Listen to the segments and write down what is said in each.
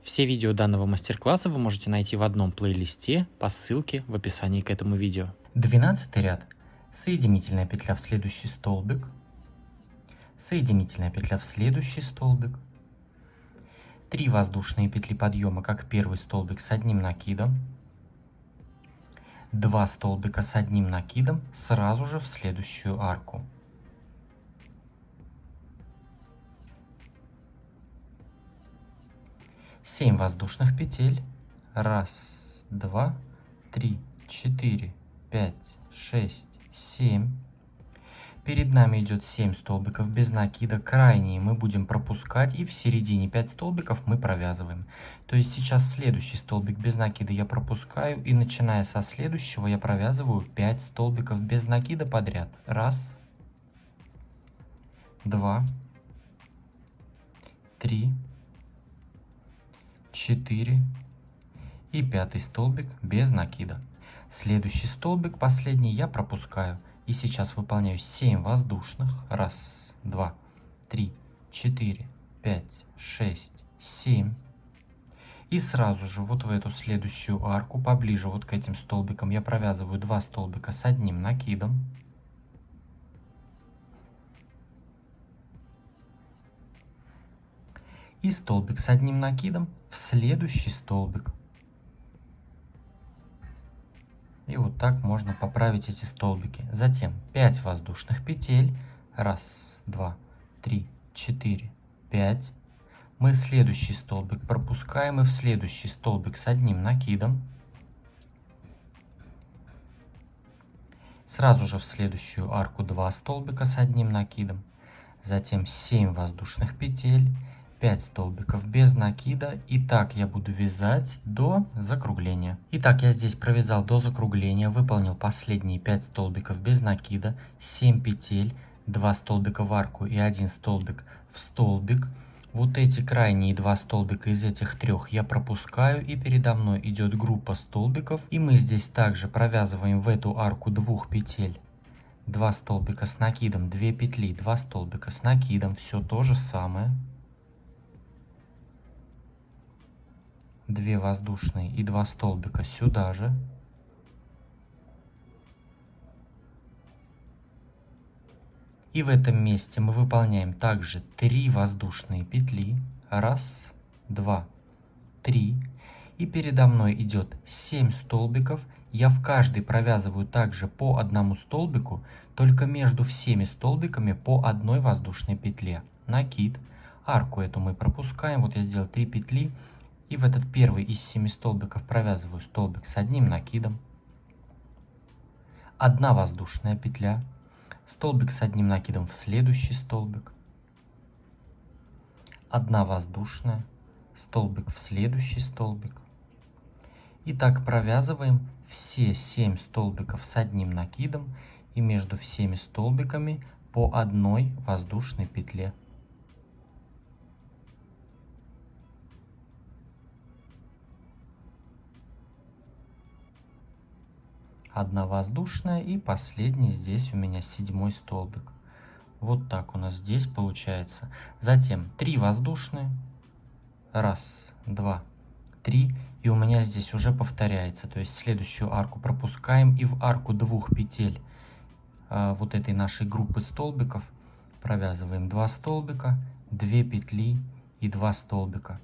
Все видео данного мастер-класса вы можете найти в одном плейлисте по ссылке в описании к этому видео. 12 ряд. Соединительная петля в следующий столбик. Соединительная петля в следующий столбик. 3 воздушные петли подъема, как первый столбик, с одним накидом. 2 столбика с одним накидом сразу же в следующую арку. Семь воздушных петель. 1, 2, 3, 4, 5, 6, 7. Перед нами идет 7 столбиков без накида. Крайние мы будем пропускать, и в середине 5 столбиков мы провязываем. То есть сейчас следующий столбик без накида я пропускаю, и начиная со следующего я провязываю 5 столбиков без накида подряд. 1, 2, 3, 4 и 5 столбик без накида. Следующий столбик, последний, я пропускаю. И сейчас выполняю 7 воздушных. 1, 2, 3, 4, 5, 6, 7. И сразу же вот в эту следующую арку, поближе вот к этим столбикам, я провязываю 2 столбика с одним накидом. И столбик с одним накидом в следующий столбик. И вот так можно поправить эти столбики. Затем 5 воздушных петель. 1, 2, 3, 4, 5. Мы следующий столбик пропускаем, и в следующий столбик с одним накидом. Сразу же в следующую арку 2 столбика с одним накидом. Затем 7 воздушных петель. 5 столбиков без накида, и так я буду вязать до закругления. Итак, я здесь провязал до закругления, выполнил последние 5 столбиков без накида, 7 петель, 2 столбика в арку и 1 столбик в столбик. Вот эти крайние 2 столбика из этих 3 я пропускаю, и передо мной идет группа столбиков, и мы здесь также провязываем в эту арку 2 петель. 2 столбика с накидом, 2 петли, 2 столбика с накидом, все то же самое. 2 воздушные и 2 столбика сюда же. И в этом месте мы выполняем также 3 воздушные петли. 1, 2, 3. И передо мной идет 7 столбиков. Я в каждый провязываю также по одному столбику, только между всеми столбиками по одной воздушной петле. Накид. Арку эту мы пропускаем. Вот я сделал 3 петли. И в этот первый из 7 столбиков провязываю столбик с одним накидом. 1 воздушная петля. Столбик с одним накидом в следующий столбик. 1 воздушная. Столбик в следующий столбик. И так провязываем все 7 столбиков с одним накидом. И между всеми столбиками по одной воздушной петле. Одна воздушная, и последний здесь у меня 7 столбик. Вот так у нас здесь получается. Затем 3 воздушные. 1, 2, 3. И у меня здесь уже повторяется. То есть следующую арку пропускаем, и в арку 2 петель вот этой нашей группы столбиков провязываем 2 столбика, 2 петли и 2 столбика.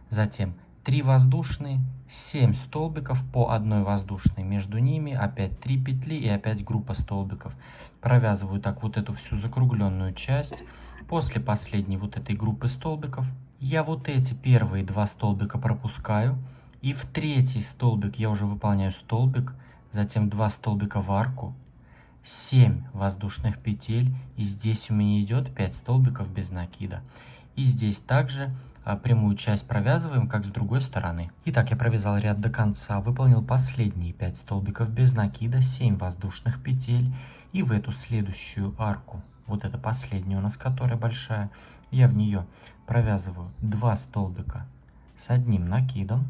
Затем 3 воздушные, 7 столбиков по одной воздушной, между ними опять 3 петли и опять группа столбиков. Провязываю так вот эту всю закругленную часть. После последней вот этой группы столбиков я вот эти первые 2 столбика пропускаю, и в третий столбик я уже выполняю столбик, затем 2 столбика в арку, 7 воздушных петель, и здесь у меня идет 5 столбиков без накида. И здесь также прямую часть провязываем, как с другой стороны. Итак, я провязал ряд до конца, выполнил последние 5 столбиков без накида, 7 воздушных петель, и в эту следующую арку, вот эта последняя у нас, которая большая, я в нее провязываю 2 столбика с одним накидом.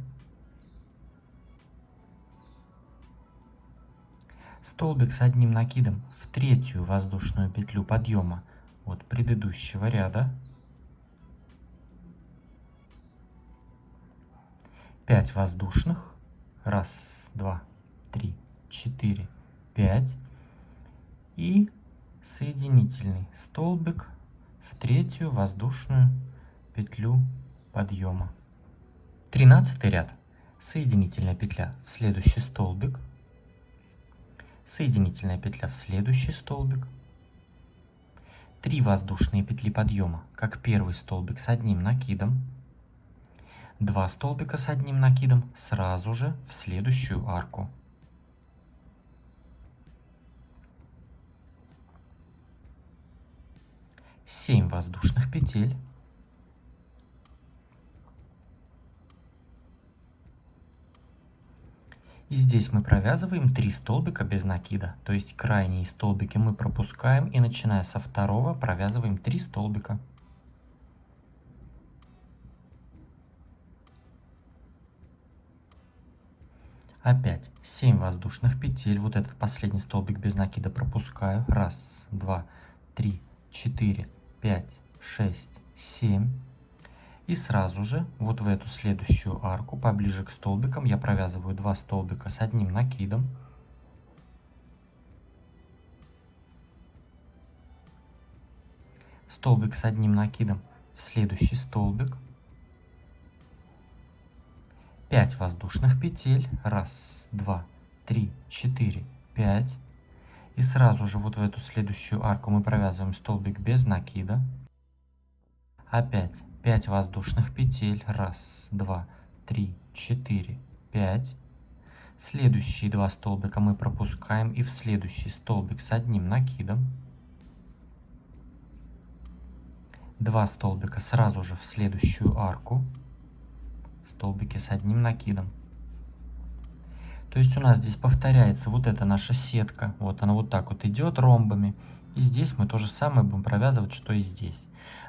Столбик с одним накидом в третью воздушную петлю подъема от предыдущего ряда. 5 воздушных. Раз, два, три, 4, 5. И соединительный столбик в третью воздушную петлю подъема. 13 ряд. Соединительная петля в следующий столбик. Соединительная петля в следующий столбик. 3 воздушные петли подъема, как первый столбик с одним накидом. 2 столбика с одним накидом сразу же в следующую арку. 7 воздушных петель. И здесь мы провязываем 3 столбика без накида, то есть крайние столбики мы пропускаем и начиная со второго провязываем 3 столбика. Опять 7 воздушных петель, вот этот последний столбик без накида пропускаю. Раз, два, три, 4, 5, 6, 7. И сразу же вот в эту следующую арку, поближе к столбикам, я провязываю 2 столбика с одним накидом. Столбик с одним накидом в следующий столбик. 5 воздушных петель. Раз, два, три, 4, 5. И сразу же вот в эту следующую арку мы провязываем столбик без накида. Опять 5 воздушных петель. Раз, два, три, 4, 5. Следующие 2 столбика мы пропускаем и в следующий столбик с одним накидом. 2 столбика сразу же в следующую арку. Столбики с одним накидом. То есть у нас здесь повторяется вот эта наша сетка. Вот она вот так вот идет ромбами. И здесь мы то же самое будем провязывать, что и здесь.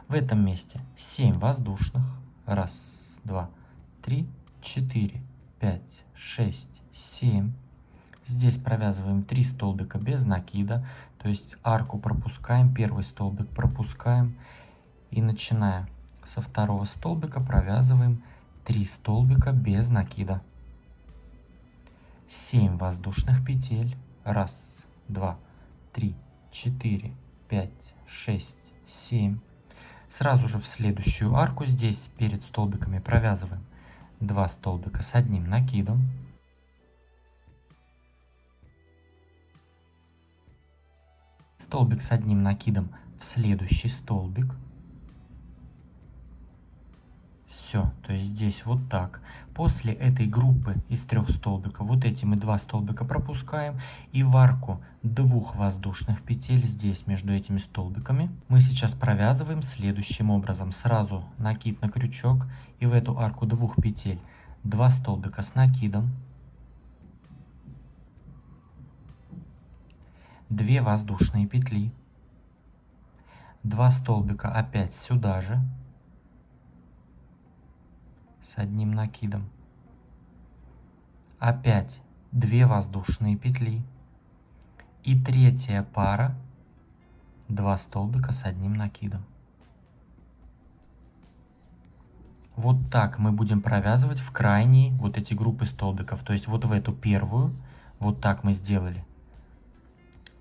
В этом месте 7 воздушных. Раз, два, три, 4, 5, 6, 7. Здесь провязываем 3 столбика без накида. То есть арку пропускаем, первый столбик пропускаем. И начиная со второго столбика провязываем 3 столбика без накида. 7 воздушных петель. Раз, два, три, 4, 5, 6, 7. Сразу же в следующую арку здесь перед столбиками провязываем 2 столбика с одним накидом. Столбик с одним накидом в следующий столбик. Все, то есть здесь вот так. После этой группы из 3 столбиков, вот эти мы 2 столбика пропускаем. И в арку 2 воздушных петель здесь между этими столбиками мы сейчас провязываем следующим образом. Сразу накид на крючок и в эту арку 2 петель 2 столбика с накидом. 2 воздушные петли. 2 столбика опять сюда же. С одним накидом. Опять 2 воздушные петли. И третья пара 2 столбика с одним накидом. Вот так мы будем провязывать в крайние вот эти группы столбиков. То есть вот в эту первую, вот так мы сделали.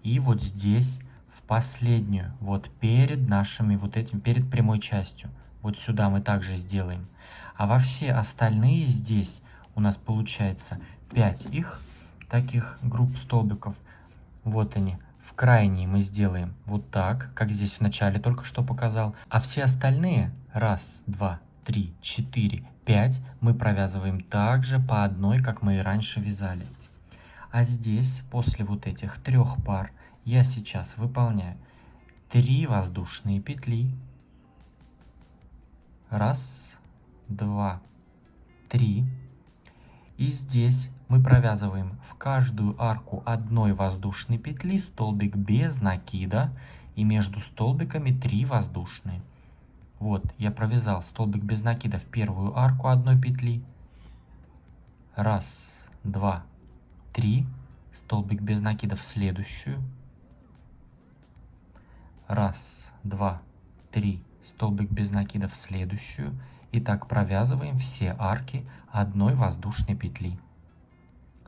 И вот здесь в последнюю, вот перед нашими вот этим, перед прямой частью. Вот сюда мы также сделаем. А во все остальные здесь у нас получается 5 их таких групп столбиков. Вот они. В крайние мы сделаем вот так, как здесь в начале только что показал. А все остальные, раз, два, три, 4, 5, мы провязываем также по одной, как мы и раньше вязали. А здесь, после вот этих 3 пар, я сейчас выполняю 3 воздушные петли. Раз, два, 3. И здесь мы провязываем в каждую арку одной воздушной петли столбик без накида. И между столбиками 3 воздушные. Вот, я провязал столбик без накида в первую арку одной петли. Раз, два, 3. столбик без накида в следующую, раз, два, три, столбик без накида в следующую, и так провязываем все арки одной воздушной петли.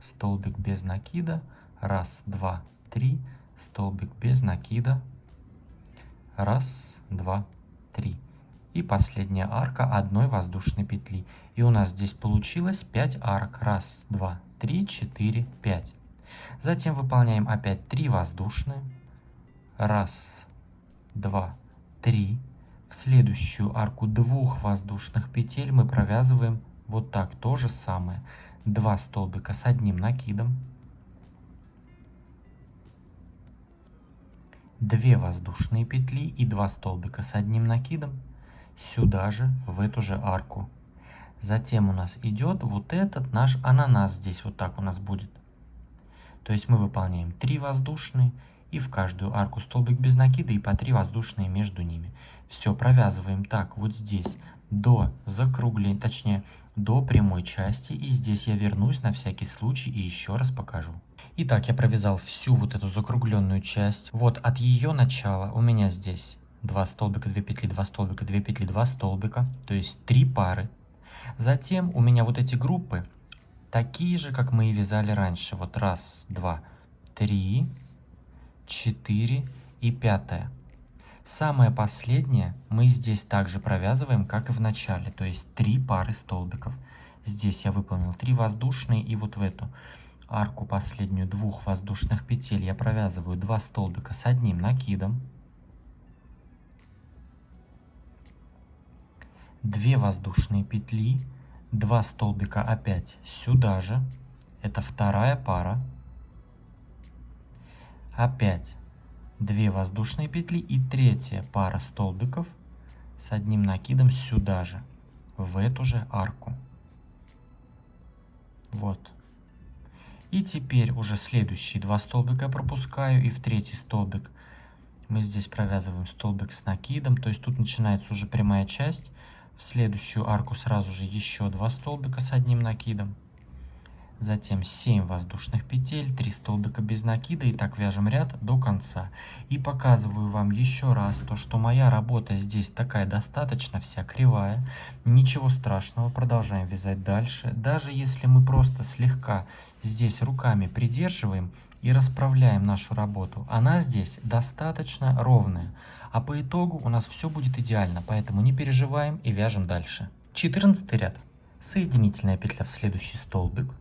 Столбик без накида, раз, два, три, столбик без накида, раз, два, три. И последняя арка одной воздушной петли. И у нас здесь получилось 5 арок. Раз, два, три, 4, 5. Затем выполняем опять 3 воздушные. Раз, два, три. В следующую арку 2 воздушных петель мы провязываем вот так, то же самое. 2 столбика с одним накидом. 2 воздушные петли и 2 столбика с одним накидом сюда же, в эту же арку. Затем у нас идет вот этот наш ананас, здесь вот так у нас будет. То есть мы выполняем 3 воздушные и в каждую арку столбик без накида и по 3 воздушные между ними. Все провязываем так вот здесь до закругления, точнее до прямой части, и здесь я вернусь на всякий случай и еще раз покажу. Итак, я провязал всю вот эту закругленную часть. Вот от ее начала у меня здесь 2 столбика, 2 петли, 2 столбика, 2 петли, 2 столбика, то есть 3 пары. Затем у меня вот эти группы такие же, как мы и вязали раньше. Вот раз, два, 3, 4 и 5. Самое последнее мы здесь также провязываем, как и в начале, то есть 3 пары столбиков. Здесь я выполнил 3 воздушные, и вот в эту арку последнюю 2 воздушных петель я провязываю 2 столбика с одним накидом, 2 воздушные петли, 2 столбика опять сюда же, это вторая пара, опять 2 воздушные петли и третья пара столбиков с одним накидом сюда же, в эту же арку. Вот. И теперь уже следующие 2 столбика пропускаю, и в третий столбик мы здесь провязываем столбик с накидом, то есть тут начинается уже прямая часть. В следующую арку сразу же еще 2 столбика с одним накидом. Затем 7 воздушных петель, 3 столбика без накида, и так вяжем ряд до конца. И показываю вам еще раз то, что моя работа здесь такая достаточно вся кривая. Ничего страшного, продолжаем вязать дальше. Даже если мы просто слегка здесь руками придерживаем и расправляем нашу работу, она здесь достаточно ровная. А по итогу у нас все будет идеально, поэтому не переживаем и вяжем дальше. 14 ряд. Соединительная петля в следующий столбик.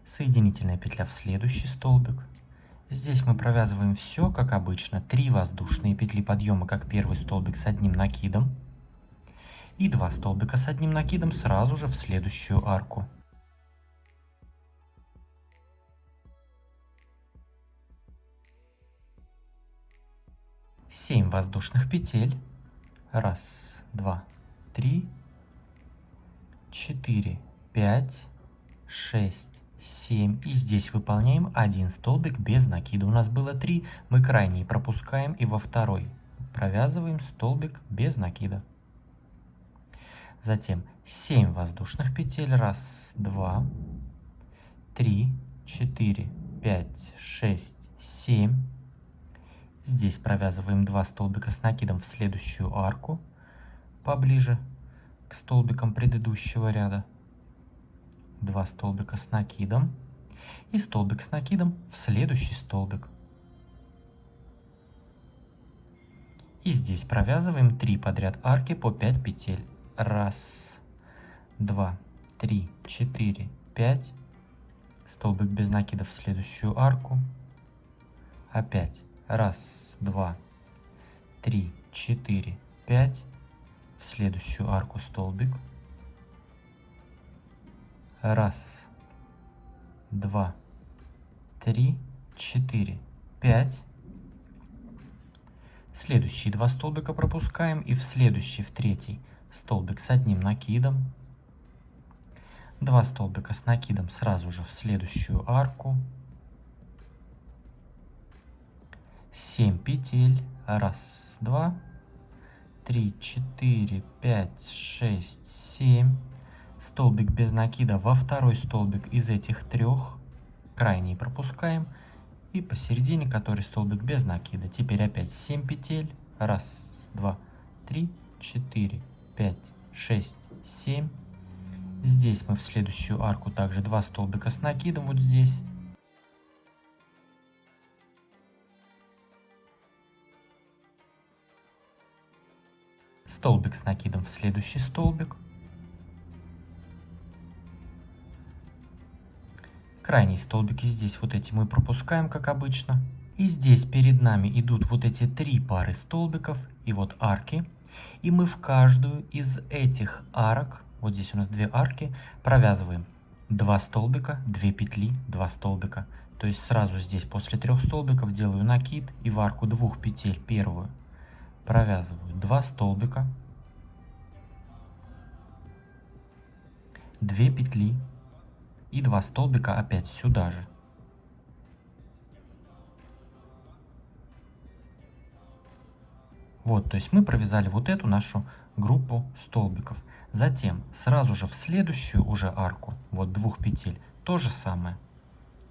Соединительная петля в следующий столбик. Здесь мы провязываем все как обычно. 3 воздушные петли подъема, как первый столбик с одним накидом. И 2 столбика с одним накидом сразу же в следующую арку. Семь воздушных петель. Раз, два, три, 4, 5, 6, 7. И здесь выполняем 1 столбик без накида. У нас было 3, мы крайний пропускаем и во второй провязываем столбик без накида. Затем 7 воздушных петель. Раз, два, 3, 4, 5, 6, 7. Здесь провязываем 2 столбика с накидом в следующую арку, поближе к столбикам предыдущего ряда. 2 столбика с накидом и столбик с накидом в следующий столбик. И здесь провязываем 3 подряд арки по 5 петель. Раз, два, 3, 4, 5. Столбик без накида в следующую арку. Опять. Раз, два, 3, 4, 5. В следующую арку столбик. Раз, два, 3, 4, 5. Следующие 2 столбика пропускаем и в следующий, в третий столбик с одним накидом. 2 столбика с накидом сразу же в следующую арку. 7 петель. Раз, два, 3, 4, 5, 6, 7. Столбик без накида во второй столбик из этих 3. крайние пропускаем. И посередине, который столбик без накида. Теперь опять 7 петель. 1, 2, 3, 4, 5, 6, 7. Здесь мы в следующую арку также 2 столбика с накидом вот здесь. Столбик с накидом в следующий столбик. Крайние столбики здесь вот эти мы пропускаем, как обычно. И здесь перед нами идут вот эти 3 пары столбиков и вот арки. И мы в каждую из этих арок, вот здесь у нас 2 арки, провязываем 2 столбика, 2 петли, 2 столбика. То есть сразу здесь после 3 столбиков делаю накид и в арку 2 петель первую провязываю 2 столбика, 2 петли и 2 столбика опять сюда же. Вот, то есть мы провязали вот эту нашу группу столбиков. Затем сразу же в следующую уже арку, вот 2 петель, то же самое.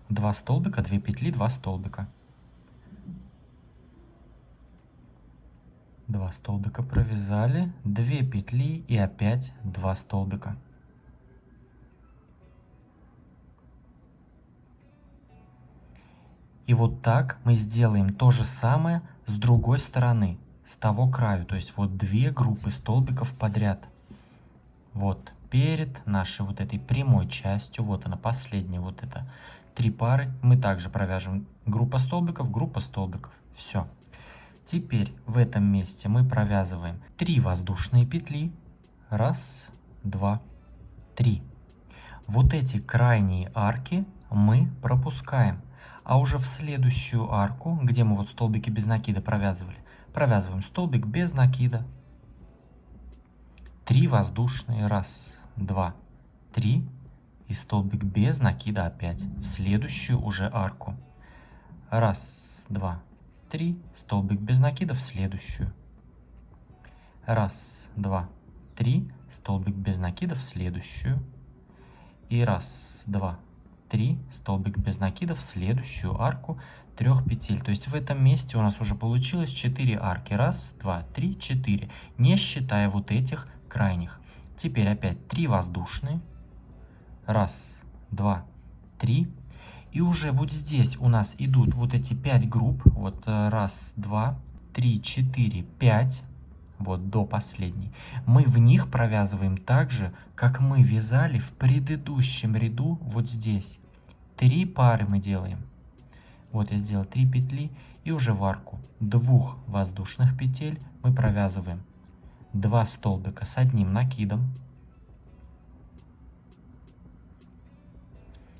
2 столбика, 2 петли, 2 столбика. 2 столбика провязали, 2 петли и опять 2 столбика. И вот так мы сделаем то же самое с другой стороны, с того краю. То есть вот 2 группы столбиков подряд. Вот перед нашей вот этой прямой частью, вот она последняя, вот это 3 пары. Мы также провяжем группа столбиков. Все. Теперь в этом месте мы провязываем 3 воздушные петли. 1, 2, 3. Вот эти крайние арки мы пропускаем. А уже в следующую арку, где мы вот столбики без накида провязывали, провязываем столбик без накида. 3 воздушные. 1, 2, 3. И столбик без накида опять. В следующую уже арку. 1, 2, 3. Столбик без накида в следующую. 1, 2, 3. Столбик без накида в следующую. И 1, 2, 3. Столбик без накида в следующую арку 3 петель. То есть в этом месте у нас уже получилось 4 арки. 1, 2, 3, 4. Не считая вот этих крайних. Теперь опять 3 воздушные. 1, 2, 3. И уже вот здесь у нас идут вот эти 5 групп. Вот 1, 2, 3, 4, 5. Вот до последней. Мы в них провязываем так же, как мы вязали в предыдущем ряду вот здесь. 3 пары мы делаем. Вот я сделал 3 петли и уже в арку 2 воздушных петель мы провязываем 2 столбика с одним накидом,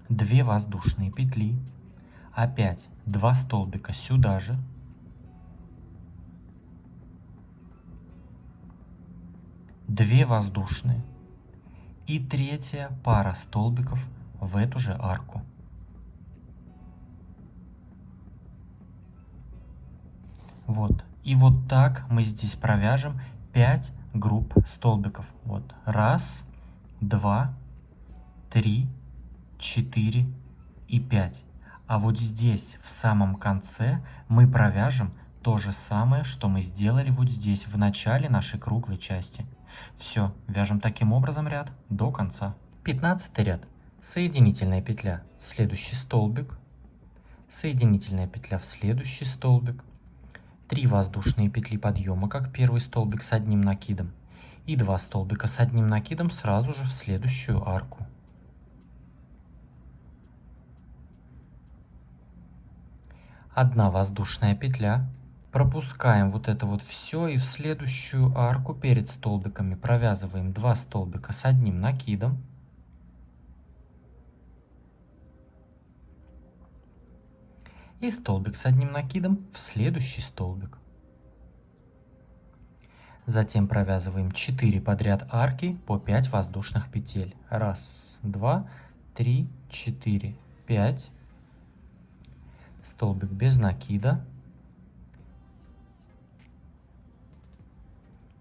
2 воздушные петли, опять 2 столбика сюда же, 2 воздушные и 3 пара столбиков в эту же арку. Вот. И вот так мы здесь провяжем 5 групп столбиков. Вот. 1, 2, 3, 4 и 5. А вот здесь в самом конце мы провяжем то же самое, что мы сделали вот здесь в начале нашей круглой части. Все, вяжем таким образом ряд до конца. 15 ряд. Соединительная петля в следующий столбик, соединительная петля в следующий столбик, 3 воздушные петли подъема, как первый столбик с одним накидом, и 2 столбика с одним накидом сразу же в следующую арку. Одна воздушная петля, пропускаем вот это вот все и в следующую арку перед столбиками провязываем 2 столбика с одним накидом, и столбик с одним накидом в следующий столбик. Затем провязываем 4 подряд арки по 5 воздушных петель. 1, 2, 3, 4, 5. Столбик без накида.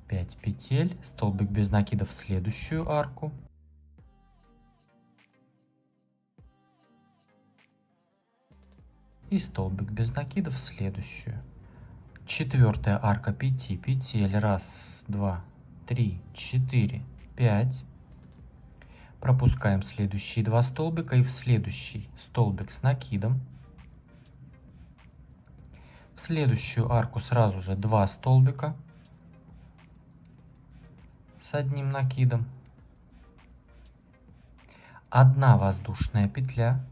5 петель. Столбик без накида в следующую арку. и столбик без накида в следующую. Четвертая арка 5 петель. 1, 2, 3, 4, 5. Пропускаем следующие 2 столбика и в следующий столбик с накидом. В следующую арку сразу же 2 столбика с одним накидом. 1 воздушная петля.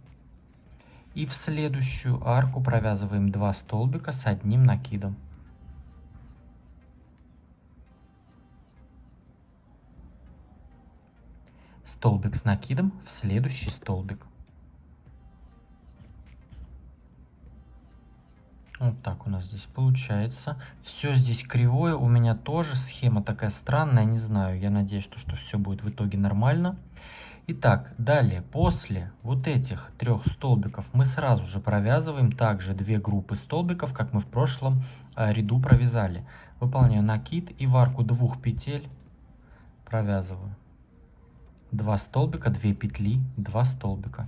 И в следующую арку провязываем 2 столбика с одним накидом. Столбик с накидом в следующий столбик. Вот так у нас здесь получается. Все здесь кривое. У меня тоже схема такая странная, не знаю. Я надеюсь, что все будет в итоге нормально. Итак, далее, после вот этих 3 столбиков мы сразу же провязываем также 2 группы столбиков, как мы в прошлом ряду провязали. Выполняю накид и в арку 2 петель провязываю 2 столбика, 2 петли, 2 столбика.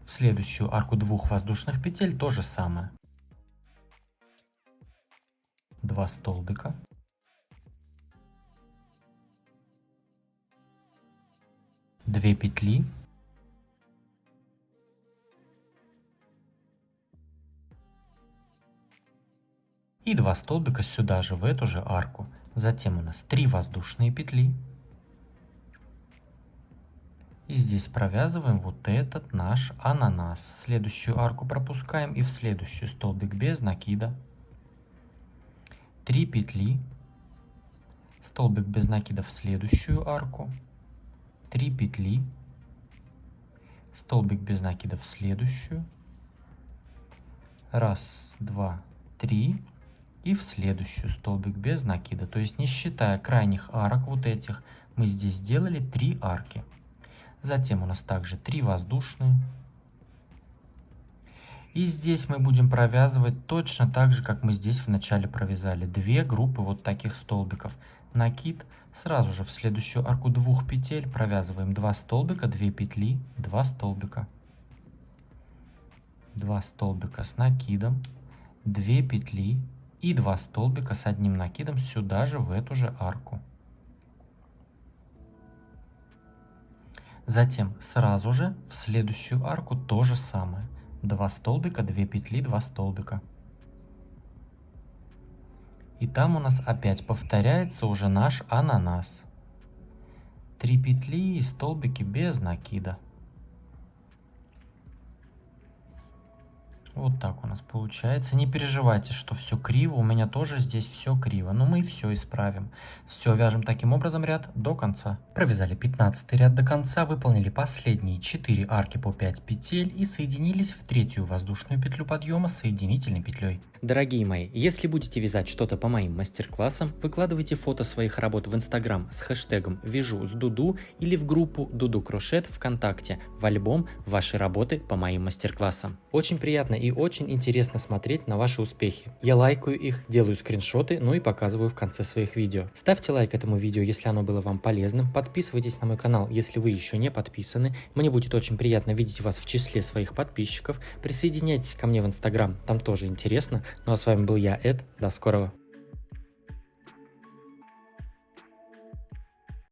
В следующую арку 2 воздушных петель то же самое. 2 столбика. Две петли. И 2 столбика сюда же, в эту же арку. Затем у нас 3 воздушные петли. И здесь провязываем вот этот наш ананас. Следующую арку пропускаем и в следующий столбик без накида. 3 петли. Столбик без накида в следующую арку. 3 петли. Столбик без накида в следующую. 1, 2, 3. И в следующую столбик без накида. То есть не считая крайних арок вот этих, мы здесь сделали 3 арки. Затем у нас также 3 воздушные. И здесь мы будем провязывать точно так же, как мы здесь в начале провязали. 2 группы вот таких столбиков. Накид. Сразу же в следующую арку 2 петель провязываем 2 столбика, 2 петли, 2 столбика. 2 столбика с накидом, 2 петли и 2 столбика с одним накидом сюда же, в эту же арку. Затем сразу же в следующую арку то же самое. 2 столбика, 2 петли, 2 столбика. И там у нас опять повторяется уже наш ананас. 3 петли и столбики без накида. Вот так у нас получается. Не переживайте, что все криво. У меня тоже здесь все криво. Но мы все исправим. Все, вяжем таким образом ряд до конца. Провязали 15 ряд до конца. Выполнили последние 4 арки по 5 петель. И соединились в 3-ю воздушную петлю подъема с соединительной петлей. Дорогие мои, если будете вязать что-то по моим мастер-классам, выкладывайте фото своих работ в Инстаграм с хэштегом «Вяжу с Дуду» или в группу «Дуду Крошет» ВКонтакте в альбом «Ваши работы по моим мастер-классам». Очень приятно и очень интересно смотреть на ваши успехи. Я лайкаю их, делаю скриншоты, ну и показываю в конце своих видео. Ставьте лайк этому видео, если оно было вам полезным. Подписывайтесь на мой канал, если вы еще не подписаны. Мне будет очень приятно видеть вас в числе своих подписчиков. Присоединяйтесь ко мне в Инстаграм, там тоже интересно. Ну а с вами был я, Эд. До скорого.